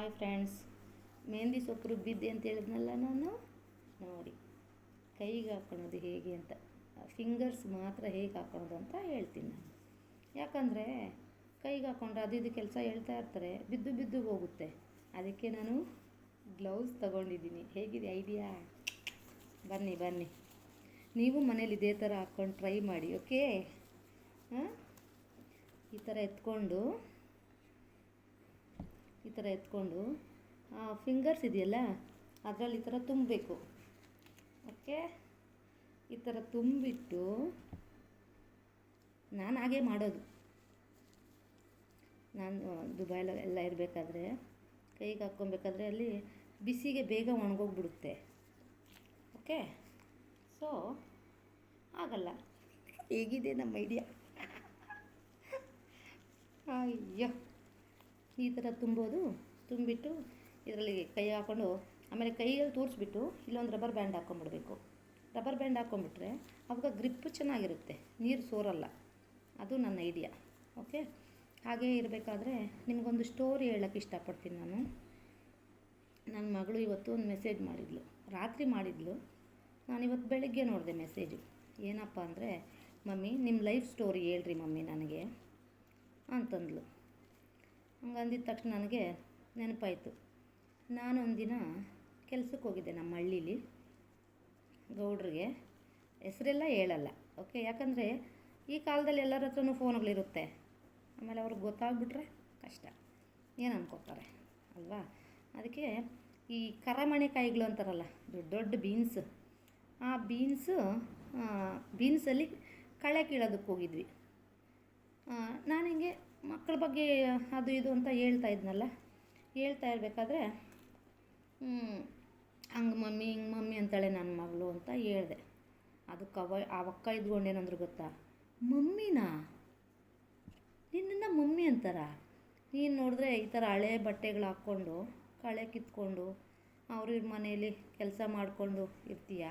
Hi friends, mehndi ಸೊಪ್ಪು ರುಬ್ಬಿದ್ದೆ ಅಂತ ಹೇಳಿದ್ನಲ್ಲ ನಾನು. ನೋಡಿ, ಕೈಗೆ ಹಾಕ್ಕೊಳ್ಳೋದು ಹೇಗೆ ಅಂತ, ಫಿಂಗರ್ಸ್ ಮಾತ್ರ ಹೇಗೆ ಹಾಕ್ಕೊಳ್ಳೋದು ಅಂತ ಹೇಳ್ತೀನಿ ನಾನು. ಯಾಕಂದರೆ ಕೈಗೆ ಹಾಕ್ಕೊಂಡ್ರೆ ಅದು ಇದು ಕೆಲಸ ಹೇಳ್ತಾ ಇರ್ತಾರೆ, ಬಿದ್ದು ಬಿದ್ದು ಹೋಗುತ್ತೆ. ಅದಕ್ಕೆ ನಾನು ಗ್ಲೌಸ್ ತೊಗೊಂಡಿದ್ದೀನಿ. ಹೇಗಿದೆ ಐಡಿಯಾ? ಬನ್ನಿ ಬನ್ನಿ, ನೀವು ಮನೇಲಿ ಇದೇ ಥರ ಹಾಕ್ಕೊಂಡು ಟ್ರೈ ಮಾಡಿ. ಓಕೆ, ಈ ಥರ ಎತ್ಕೊಂಡು ಫಿಂಗರ್ಸ್ ಇದೆಯಲ್ಲ ಅದರಲ್ಲಿ ಈ ಥರ ತುಂಬಬೇಕು. ಓಕೆ, ಈ ಥರ ತುಂಬಿಟ್ಟು ನಾನು ಹಾಗೆ ಮಾಡೋದು. ನಾನು ದುಬೈಲೆಲ್ಲ ಇರಬೇಕಾದ್ರೆ ಕೈಗೆ ಹಾಕ್ಕೊಬೇಕಾದ್ರೆ ಅಲ್ಲಿ ಬಿಸಿಗೆ ಬೇಗ ಒಣಗೋಗ್ಬಿಡುತ್ತೆ. ಓಕೆ, ಸೊ ಆಗಲ್ಲ. ಹೇಗಿದೆ ನಮ್ಮ ಐಡಿಯಾ? ಅಯ್ಯೋ, ಈ ಥರ ತುಂಬಿಟ್ಟು ಇದರಲ್ಲಿ ಕೈ ಹಾಕ್ಕೊಂಡು ಆಮೇಲೆ ಕೈಯಲ್ಲಿ ತೋರಿಸ್ಬಿಟ್ಟು ಇಲ್ಲೊಂದು ರಬ್ಬರ್ ಬ್ಯಾಂಡ್ ಹಾಕ್ಕೊಂಬಿಡ್ಬೇಕು. ರಬ್ಬರ್ ಬ್ಯಾಂಡ್ ಹಾಕ್ಕೊಂಬಿಟ್ರೆ ಅವಾಗ ಗ್ರಿಪ್ ಚೆನ್ನಾಗಿರುತ್ತೆ, ನೀರು ಸೋರಲ್ಲ. ಅದು ನನ್ನ ಐಡಿಯಾ. ಓಕೆ, ಹಾಗೇ ಇರಬೇಕಾದ್ರೆ ನಿಮಗೊಂದು ಸ್ಟೋರಿ ಹೇಳೋಕ್ಕೆ ಇಷ್ಟಪಡ್ತೀನಿ ನಾನು. ನನ್ನ ಮಗಳು ಇವತ್ತು ಒಂದು ಮೆಸೇಜ್ ಮಾಡಿದ್ಲು, ರಾತ್ರಿ ಮಾಡಿದ್ಲು. ನಾನಿವತ್ತು ಬೆಳಗ್ಗೆ ನೋಡಿದೆ ಮೆಸೇಜು. ಏನಪ್ಪ ಅಂದರೆ, ಮಮ್ಮಿ ನಿಮ್ಮ ಲೈಫ್ ಸ್ಟೋರಿ ಹೇಳ್ರಿ ಮಮ್ಮಿ ನನಗೆ ಅಂತಂದ್ಲು. ಹಂಗಂದಿದ ತಕ್ಷಣ ನನಗೆ ನೆನಪಾಯಿತು. ನಾನು ಒಂದಿನ ಕೆಲಸಕ್ಕೆ ಹೋಗಿದ್ದೆ ನಮ್ಮ ಹಳ್ಳೀಲಿ ಗೌಡ್ರಿಗೆ. ಹೆಸರೆಲ್ಲ ಹೇಳಲ್ಲ, ಓಕೆ, ಯಾಕಂದರೆ ಈ ಕಾಲದಲ್ಲಿ ಎಲ್ಲರ ಹತ್ರನೂ ಫೋನ್ಗಳಿರುತ್ತೆ. ಆಮೇಲೆ ಅವ್ರಿಗೆ ಗೊತ್ತಾಗ್ಬಿಟ್ರೆ ಕಷ್ಟ, ಏನು ಅನ್ಕೋತಾರೆ ಅಲ್ವಾ? ಅದಕ್ಕೆ ಈ ಕರಮಣೆಕಾಯಿಗಳು ಅಂತಾರಲ್ಲ, ದೊಡ್ಡ ದೊಡ್ಡ ಬೀನ್ಸ್, ಆ ಬೀನ್ಸಲ್ಲಿ ಕಳೆ ಕೀಳೋದಕ್ಕೆ ಹೋಗಿದ್ವಿ. ನಾನು ಹಿಂಗೆ ಮಕ್ಕಳ ಬಗ್ಗೆ ಅದು ಇದು ಅಂತ ಹೇಳ್ತಾ ಇರಬೇಕಾದ್ರೆ ಹಂಗೆ ಮಮ್ಮಿ ಹಿಂಗೆ ಮಮ್ಮಿ ಅಂತಾಳೆ ನನ್ನ ಮಗಳು ಅಂತ ಹೇಳಿದೆ. ಅದಕ್ಕೆ ಆ ಅಕ್ಕ ಇದ್ಕೊಂಡೇನಂದ್ರು ಗೊತ್ತಾ, ಮಮ್ಮಿನಾ, ನಿನ್ನನ್ನು ಮಮ್ಮಿ ಅಂತಾರ? ನೀನು ನೋಡಿದ್ರೆ ಈ ಥರ ಹಳೆ ಬಟ್ಟೆಗಳು ಹಾಕ್ಕೊಂಡು ಕಳೆ ಕಿತ್ಕೊಂಡು ಅವ್ರ ಮನೆಯಲ್ಲಿ ಕೆಲಸ ಮಾಡಿಕೊಂಡು ಇರ್ತೀಯ.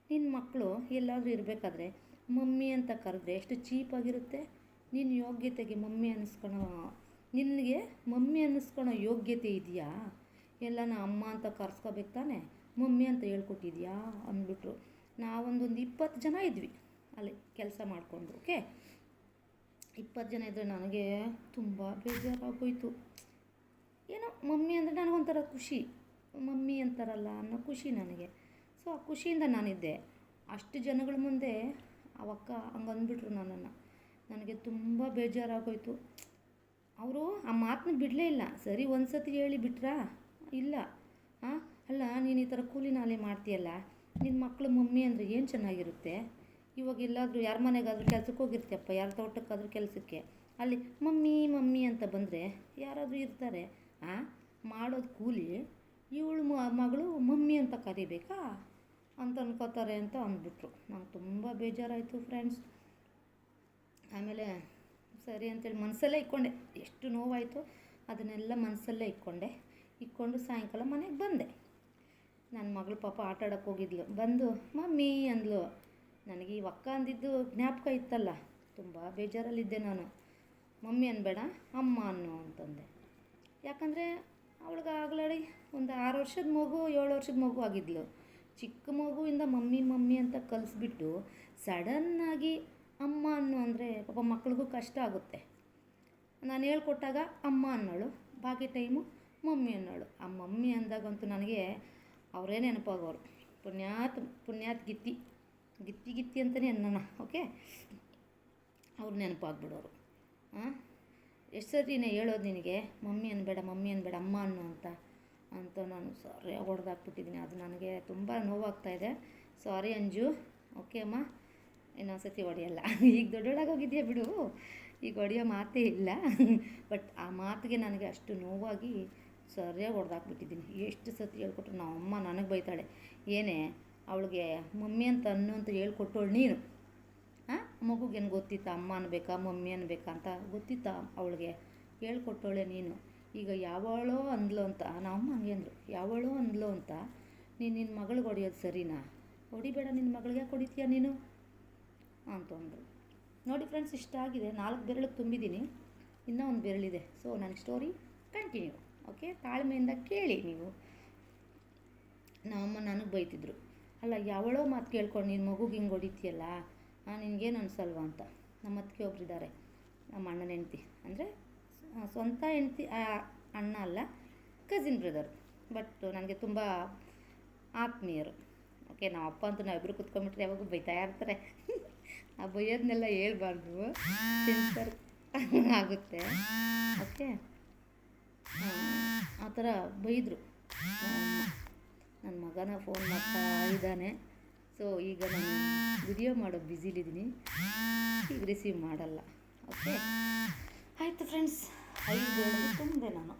ನಿನ್ನ ಮಕ್ಕಳು ಎಲ್ಲಾದರೂ ಇರಬೇಕಾದ್ರೆ ಮಮ್ಮಿ ಅಂತ ಕರೆದ್ರೆ ಎಷ್ಟು ಚೀಪಾಗಿರುತ್ತೆ. ನಿನ್ನ ಯೋಗ್ಯತೆಗೆ ನಿನಗೆ ಮಮ್ಮಿ ಅನ್ನಿಸ್ಕೊಳೋ ಯೋಗ್ಯತೆ ಇದೆಯಾ? ಎಲ್ಲನ ಅಮ್ಮ ಅಂತ ಕರ್ಸ್ಕೋಬೇಕು ತಾನೆ, ಮಮ್ಮಿ ಅಂತ ಹೇಳ್ಕೊಟ್ಟಿದ್ಯಾ ಅಂದ್ಬಿಟ್ರು. ನಾವೊಂದು 20 ಜನ ಇದ್ವಿ ಅಲ್ಲಿ ಕೆಲಸ ಮಾಡಿಕೊಂಡು. ಓಕೆ, 20 ಜನ ಇದ್ದರೆ ನನಗೆ ತುಂಬ ಬೇಜಾರಾಗೋಯ್ತು. ಏನೋ ಮಮ್ಮಿ ಅಂದರೆ ನನಗೊಂಥರ ಖುಷಿ, ಮಮ್ಮಿ ಅಂತಾರಲ್ಲ ಅನ್ನೋ ಖುಷಿ ನನಗೆ. ಸೊ ಆ ಖುಷಿಯಿಂದ ನಾನಿದ್ದೆ. ಅಷ್ಟು ಜನಗಳ ಮುಂದೆ ಅವಕ್ಕ ಹಂಗೆ ಅಂದ್ಬಿಟ್ರು ನನ್ನನ್ನು. ನನಗೆ ತುಂಬ ಬೇಜಾರಾಗೋಯ್ತು. ಅವರು ಆ ಮಾತನ್ನ ಬಿಡಲೇ ಇಲ್ಲ. ಸರಿ ಒಂದು ಸತಿ ಹೇಳಿ ಬಿಟ್ರಾ? ಇಲ್ಲ. ಅಲ್ಲ, ನೀನು ಈ ಥರ ಕೂಲಿ ನಾಲಿ ಮಾಡ್ತೀಯಲ್ಲ, ನಿನ್ನ ಮಕ್ಕಳು ಮಮ್ಮಿ ಅಂದರೆ ಏನು ಚೆನ್ನಾಗಿರುತ್ತೆ. ಇವಾಗ ಎಲ್ಲಾದರೂ ಯಾರ ಮನೆಗಾದರೂ ಕೆಲಸಕ್ಕೆ ಹೋಗಿರ್ತೀಯಪ್ಪ, ಯಾರ ತೋಟಕ್ಕಾದರೂ ಕೆಲಸಕ್ಕೆ, ಅಲ್ಲಿ ಮಮ್ಮಿ ಮಮ್ಮಿ ಅಂತ ಬಂದರೆ ಯಾರಾದರೂ ಇರ್ತಾರೆ? ಮಾಡೋದು ಕೂಲಿ, ಇವಳು ಮಗಳು ಮಮ್ಮಿ ಅಂತ ಕರಿಬೇಕಾ ಅಂತ ಅನ್ಕೋತಾರೆ ಅಂತ ಅಂದ್ಬಿಟ್ರು. ನಂಗೆ ತುಂಬ ಬೇಜಾರಾಯಿತು ಫ್ರೆಂಡ್ಸ್. ಆಮೇಲೆ ಸರಿ ಅಂತೇಳಿ ಮನಸ್ಸಲ್ಲೇ ಇಟ್ಕೊಂಡೆ. ಎಷ್ಟು ನೋವಾಯಿತು ಅದನ್ನೆಲ್ಲ ಮನಸ್ಸಲ್ಲೇ ಇಟ್ಕೊಂಡು ಸಾಯಂಕಾಲ ಮನೆಗೆ ಬಂದೆ. ನನ್ನ ಮಗಳು ಪಾಪ ಆಟ ಆಡೋಕ್ಕೆ ಹೋಗಿದ್ಲು, ಬಂದು ಮಮ್ಮಿ ಅಂದ್ಲು. ನನಗೆ ಈ ಅಕ್ಕ ಅಂದಿದ್ದು ಜ್ಞಾಪಕ ಇತ್ತಲ್ಲ, ತುಂಬ ಬೇಜಾರಲ್ಲಿದ್ದೆ ನಾನು. ಮಮ್ಮಿ ಅನ್ಬೇಡ ಅಮ್ಮ ಅನ್ನು ಅಂತಂದೆ. ಯಾಕಂದರೆ ಅವಳಿಗೆ ಆಗ್ಲಾಡಿ ಒಂದು 6 ವರ್ಷದ ಮಗು 7 ವರ್ಷದ ಮಗು ಆಗಿದ್ಲು. ಚಿಕ್ಕ ಮಗುವಿಂದ ಮಮ್ಮಿ ಮಮ್ಮಿ ಅಂತ ಕಲಿಸ್ಬಿಟ್ಟು ಸಡನ್ನಾಗಿ ಅಮ್ಮ ಅನ್ನು ಅಂದರೆ ಪಾಪ ಮಕ್ಳಿಗೂ ಕಷ್ಟ ಆಗುತ್ತೆ. ನಾನು ಹೇಳ್ಕೊಟ್ಟಾಗ ಅಮ್ಮ ಅನ್ನೋಳು, ಬಾಕಿ ಟೈಮು ಮಮ್ಮಿ ಅನ್ನೋಳು. ಆ ಮಮ್ಮಿ ಅಂದಾಗಂತೂ ನನಗೆ ಅವರೇ ನೆನಪಾಗೋರು. ಪುಣ್ಯಾತ್ ಗಿತ್ತಿ ಅಂತಲೇ ಅನ್ನೋಣ. ಓಕೆ, ಅವ್ರು ನೆನಪಾಗ್ಬಿಡೋರು. ಎಷ್ಟು ಸರಿನೇ ಹೇಳೋದು ನಿನಗೆ, ಮಮ್ಮಿ ಅನ್ಬೇಡ ಅಮ್ಮ ಅನ್ನು ಅಂತ ನಾನು ಸಾರಿ ಹೊಡೆದಾಕ್ಬಿಟ್ಟಿದ್ದೀನಿ. ಅದು ನನಗೆ ತುಂಬ ನೋವಾಗ್ತಾಯಿದೆ. ಸಾರಿ ಅಂಜು. ಓಕೆ ಅಮ್ಮ, ಇನ್ನೊಂದು ಸತಿ ಹೊಡೆಯಲ್ಲ. ಈಗ ದೊಡ್ಡೊಳಗೋಗಿದೆಯಾ ಬಿಡು, ಈಗ ಹೊಡೆಯೋ ಮಾತೇ ಇಲ್ಲ. ಬಟ್ ಆ ಮಾತಿಗೆ ನನಗೆ ಅಷ್ಟು ನೋವಾಗಿ ಸರಿಯಾಗಿ ಹೊಡೆದಾಕ್ಬಿಟ್ಟಿದ್ದೀನಿ. ಎಷ್ಟು ಸತಿ ಹೇಳ್ಕೊಟ್ರು ನಮ್ಮ ಅಮ್ಮ ನನಗೆ ಬೈತಾಳೆ, ಏನೇ ಅವಳಿಗೆ ಮಮ್ಮಿ ಅಂತ ಅನ್ನು ಅಂತ ಹೇಳ್ಕೊಟ್ಟೋಳು ನೀನು? ಮಗುಗೇನು ಗೊತ್ತಿತ್ತಾ ಅಮ್ಮ ಅನ್ಬೇಕಾ ಮಮ್ಮಿ ಅನ್ಬೇಕಾ ಅಂತ ಗೊತ್ತಿತ್ತಾ ಅವಳಿಗೆ? ಹೇಳ್ಕೊಟ್ಟೋಳೆ ನೀನು. ಈಗ ಯಾವಳೋ ಅಂದ್ಲು ಅಂತ ನಮ್ಮಮ್ಮ ಹಂಗೆ ಅಂದರು, ಯಾವಳೋ ಅಂದ್ಲು ಅಂತ ನಿನ್ನ ಮಗಳಿಗೆ ಹೊಡೆಯೋದು ಸರಿನಾ? ಹೊಡಿಬೇಡ, ನಿನ್ನ ಮಗಳಿಗೆ ಯಾಕೆ ಹೊಡಿತೀಯ ನೀನು ಅಂತಂದರು. ನೋಡಿ ಫ್ರೆಂಡ್ಸ್, ಇಷ್ಟ ಆಗಿದೆ. 4 ಬೆರಳಿಗೆ ತುಂಬಿದ್ದೀನಿ, ಇನ್ನೂ ಒಂದು ಬೆರಳಿದೆ. ಸೊ ನನ್ನ ಸ್ಟೋರಿ ಕಂಟಿನ್ಯೂ. ಓಕೆ, ತಾಳ್ಮೆಯಿಂದ ಕೇಳಿ ನೀವು. ನಮ್ಮಮ್ಮ ನನಗೆ ಬೈತಿದ್ರು, ಅಲ್ಲ ಯಾವಳೋ ಮಾತು ಕೇಳ್ಕೊಂಡು ನಿನ್ನ ಮಗುಗೆ ಹಿಂಗೆ ಹೊಡಿತೀಯಲ್ಲ, ನಿನಗೇನು ಅನಿಸಲ್ವಾ ಅಂತ. ನಮ್ಮ ಅತ್ತಿಗೆ ಒಬ್ಬರಿದ್ದಾರೆ, ನಮ್ಮ ಅಣ್ಣನ ಹೆಂಡ್ತಿ, ಅಂದರೆ ಸ್ವಂತ ಹೆಂಡ್ತಿ ಅಣ್ಣ ಅಲ್ಲ, ಕಸಿನ್ ಬ್ರದರ್, ಬಟ್ ನನಗೆ ತುಂಬ ಆತ್ಮೀಯರು. ಓಕೆ, ನಮ್ಮ ಅಪ್ಪ ಅಂತೂ ನಾವಿಬ್ಬರು ಕುತ್ಕೊಂಡ್ಬಿಟ್ರೆ ಯಾವಾಗೂ ಬೈತಾ ಇರ್ತಾರೆ. ಆ ಬೈಯೋದನ್ನೆಲ್ಲ ಹೇಳ್ಬಾರ್ದು, ಸೆನ್ಸರ್ ಆಗುತ್ತೆ. ಓಕೆ, ಆ ಥರ ಬೈದರು. ನನ್ನ ಮಗನ ಫೋನ್ ಮಾಡ್ತಾ ಇದ್ದಾನೆ. ಸೊ ಈಗ ನಾನು ವಿಡಿಯೋ ಮಾಡೋ ಬ್ಯುಸಿಲಿದ್ದೀನಿ, ಈಗ ರಿಸೀವ್ ಮಾಡಲ್ಲ. ಓಕೆ, ಆಯಿತು ಫ್ರೆಂಡ್ಸ್, 5 ಬೆಳಗ್ಗೆ ತುಂಬಿದೆ ನಾನು.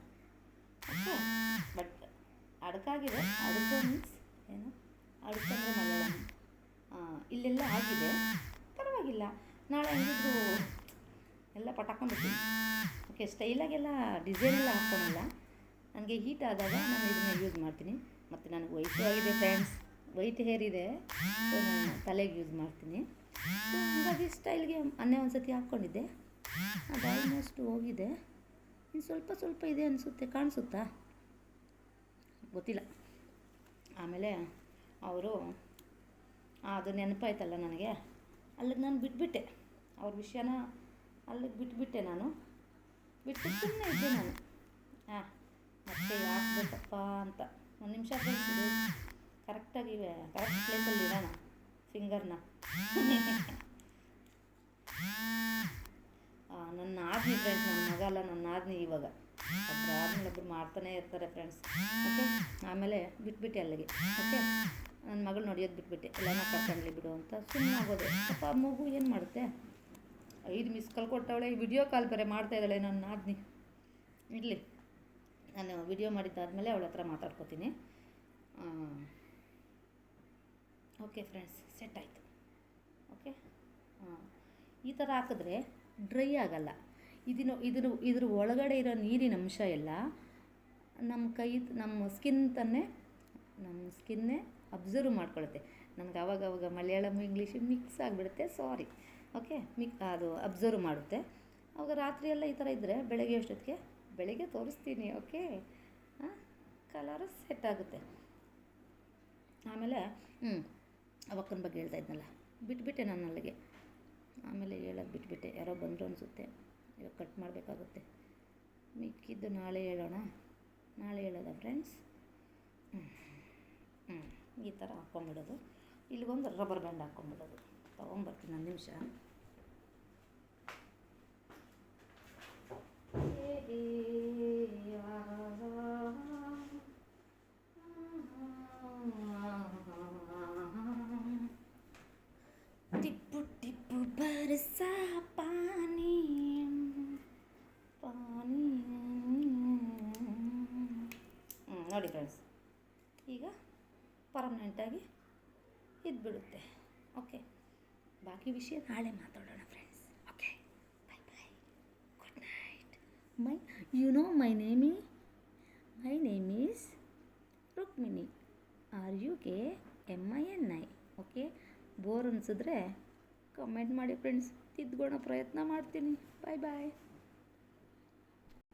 ಓಕೆ, ಬಟ್ ಅಡಕಾಗಿದೆ. ಅಡಕ ಮೀನ್ಸ್ ಏನು, ಅಡಕಂದರೆ ಮಲಯಾಳಂ. ಇಲ್ಲೆಲ್ಲ ಆಗಿದೆ, ಪರವಾಗಿಲ್ಲ. ನಾಳೆ ಹೆಂಗಿದ್ರು ಎಲ್ಲ ಪಟಾಕೊಂಡ್ಬಿಡ್ತೀನಿ. ಓಕೆ, ಸ್ಟೈಲಾಗೆಲ್ಲ ಡಿಸೈನ್ ಎಲ್ಲ ಹಾಕ್ಕೊಳಲ್ಲ. ನನಗೆ ಹೀಟ್ ಆದಾಗ ನಾನು ಇದನ್ನು ಯೂಸ್ ಮಾಡ್ತೀನಿ. ಮತ್ತು ನನಗೆ ವಯಸ್ಸು ಆಗಿದೆ ಫ್ರೆಂಡ್ಸ್, ವೈಟ್ ಹೇರ್ ಇದೆ, ಸೊ ನಾನು ತಲೆಗೆ ಯೂಸ್ ಮಾಡ್ತೀನಿ. ಸೊ ಹಾಗಾಗಿ ಸ್ಟೈಲ್ಗೆ ಮೊನ್ನೆ ಒಂದು ಸತಿ ಹಾಕ್ಕೊಂಡಿದ್ದೆ, ಅದು ಆಲ್ಮೋಸ್ಟ್ ಹೋಗಿದೆ. ಇನ್ನು ಸ್ವಲ್ಪ ಇದೆ ಅನಿಸುತ್ತೆ, ಕಾಣಿಸುತ್ತಾ ಗೊತ್ತಿಲ್ಲ. ಆಮೇಲೆ ಅವರು ಅದು ನೆನಪಾಯ್ತಲ್ಲ ನನಗೆ, ಅಲ್ಲಿಗೆ ನಾನು ಬಿಟ್ಬಿಟ್ಟೆ. ಅವ್ರ ವಿಷಯನ ಅಲ್ಲಿಗೆ ಬಿಟ್ಬಿಟ್ಟೆ. ನಾನು ಬಿಟ್ಟು ಸುಮ್ಮನೆ ಇದ್ದೆ ನಾನು. ಮತ್ತೆ ಹಾಕ್ಬೇಕಪ್ಪ ಅಂತ. ಒಂದು ನಿಮಿಷ ಫ್ರೆಂಡ್ಸ್, ಇದು ಕರೆಕ್ಟಾಗಿ ಕರೆಕ್ಟ್ ಪ್ಲೇಸಲ್ಲಿ ಇರೋಣ ಫಿಂಗರ್ನ. ನನ್ನ ಆದ್ನಿ ಫ್ರೆಂಡ್ಸ್, ನನ್ನ ಮಗ ಅಲ್ಲ, ನನ್ನ ಆದ್ನಿ. ಇವಾಗ ಒಬ್ಬರು ಆದ್ಮೇಲೆ ಒಬ್ಬರು ಮಾಡ್ತಾನೆ ಇರ್ತಾರೆ ಫ್ರೆಂಡ್ಸ್. ಓಕೆ, ಆಮೇಲೆ ಬಿಟ್ಬಿಟ್ಟೆ ಅಲ್ಲಿಗೆ. ಓಕೆ, ನನ್ನ ಮಗಳು ನೋಡಿಯೋದು ಬಿಟ್ಬಿಟ್ಟೆ, ಎಲ್ಲನ ಕರ್ಕೊಂಡ್ಲಿ ಬಿಡು ಅಂತ ಸುಮ್ಮನೆ ಆಗೋದೆ. ಪಾಪ ಮಗು ಏನು ಮಾಡುತ್ತೆ, 5 ಮಿಸ್ ಕಾಲ್ ಕೊಟ್ಟವಳೆ, ವಿಡಿಯೋ ಕಾಲ್ ಬೇರೆ ಮಾಡ್ತಾಯಿದ್ದಾಳೆ ನನ್ನ ಆದ್ನಿ. ಇರಲಿ, ನಾನು ವಿಡಿಯೋ ಮಾಡಿದ್ದಾದಮೇಲೆ ಅವಳ ಹತ್ರ ಮಾತಾಡ್ಕೋತೀನಿ. ಓಕೆ ಫ್ರೆಂಡ್ಸ್, ಸೆಟ್ ಆಯಿತು. ಓಕೆ, ಈ ಥರ ಹಾಕಿದ್ರೆ ಡ್ರೈ ಆಗಲ್ಲ. ಇದ್ರ ಒಳಗಡೆ ಇರೋ ನೀರಿನ ಅಂಶ ಎಲ್ಲ ನಮ್ಮ ಸ್ಕಿನ್ನೇ ಅಬ್ಸರ್ವ್ ಮಾಡ್ಕೊಳುತ್ತೆ. ನನಗೆ ಆವಾಗವಾಗ ಮಲಯಾಳಂ ಇಂಗ್ಲೀಷ್ ಮಿಕ್ಸ್ ಆಗಿಬಿಡುತ್ತೆ, ಸಾರಿ. ಓಕೆ, ಅದು ಅಬ್ಸರ್ವ್ ಮಾಡುತ್ತೆ. ಅವಾಗ ರಾತ್ರಿ ಎಲ್ಲ ಈ ಥರ ಇದ್ದರೆ ಬೆಳಗ್ಗೆ ತೋರಿಸ್ತೀನಿ. ಓಕೆ, ಕಲರು ಸೆಟ್ ಆಗುತ್ತೆ. ಆಮೇಲೆ ಅವಕ್ಕನ ಬಗ್ಗೆ ಹೇಳ್ತಾ ಇದ್ನಲ್ಲ, ಬಿಟ್ಬಿಟ್ಟೆ ನಾನು ಅಲ್ಲಿಗೆ. ಆಮೇಲೆ ಹೇಳೋದು ಬಿಟ್ಬಿಟ್ಟೆ, ಯಾರೋ ಬಂದರು ಅನಿಸುತ್ತೆ. ಇವಾಗ ಕಟ್ ಮಾಡಬೇಕಾಗುತ್ತೆ. ಮಿಕ್ಕಿದ್ದು ನಾಳೆ ಹೇಳೋಣ. ನಾಳೆ ಹೇಳೋದ ಫ್ರೆಂಡ್ಸ್? ಈ ಥರ ಹಾಕ್ಕೊಂಬಿಡೋದು. ಇಲ್ಲಿಗೊಂದು ರಬ್ಬರ್ ಬ್ಯಾಂಡ್ ಹಾಕ್ಕೊಂಬಿಡೋದು. ತೊಗೊಂಬರ್ತೀನಿ, 1 ನಿಮಿಷ. ಟಿಪ್ಪು ಟಿಪ್ಪು ಬರಸಾ ಪಾನಿ ನೋಡಿ ಫ್ರೆಂಡ್ಸ್, ಈಗ ಪರ್ಮನೆಂಟಾಗಿ ಇದ್ಬಿಡುತ್ತೆ. ಓಕೆ, ಬಾಕಿ ವಿಷಯ ನಾಳೆ ಮಾತಾಡೋಣ friends. Okay, bye bye, good night. My name is Rukmini, RUKMINI. Okay, bore ಅನಿಸಿದ್ರೆ ಕಮೆಂಟ್ ಮಾಡಿ ಫ್ರೆಂಡ್ಸ್, ತಿದ್ಕೊಳ್ಳೋ ಪ್ರಯತ್ನ ಮಾಡ್ತೀನಿ. ಬಾಯ್ ಬಾಯ್.